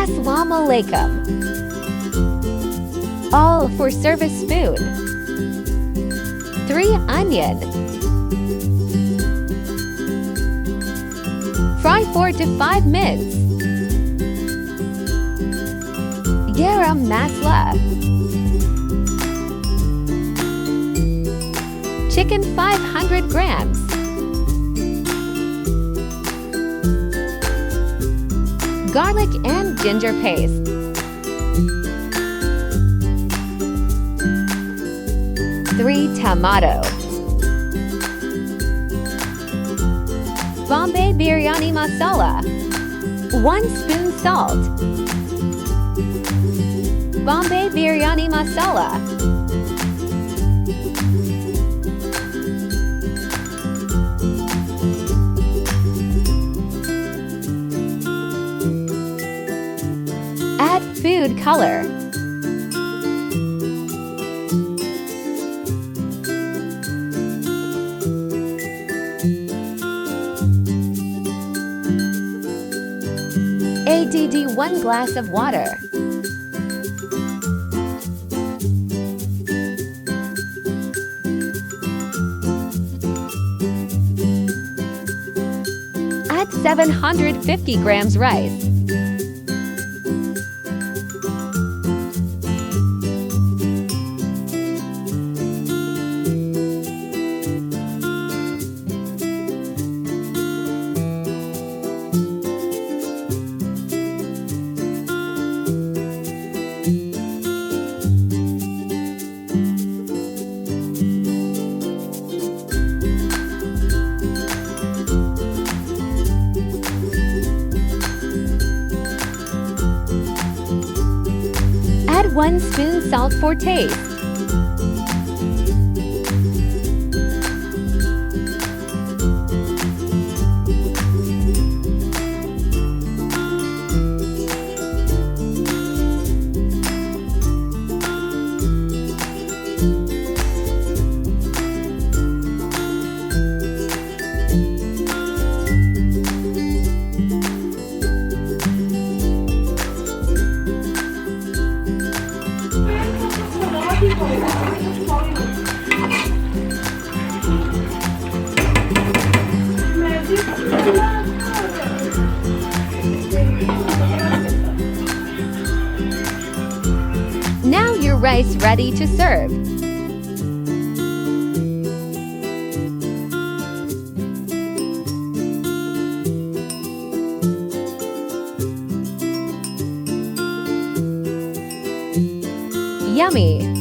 Assalamu alaikum. All for service spoon. 3 onion. Fry 4 to 5 minutes. Garam masala. Chicken 500 grams. Garlic and ginger paste. Three tomato. Bombay biryani masala. 1 spoon salt. Bombay biryani masala. Add food color. Add 1 glass of water. Add 750 grams rice. Add 1 spoon salt for taste. Now your rice ready to serve. Yummy!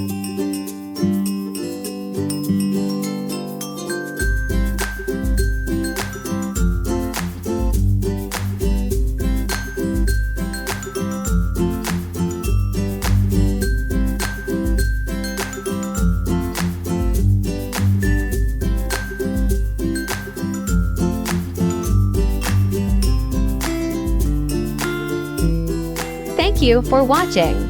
Thank you for watching.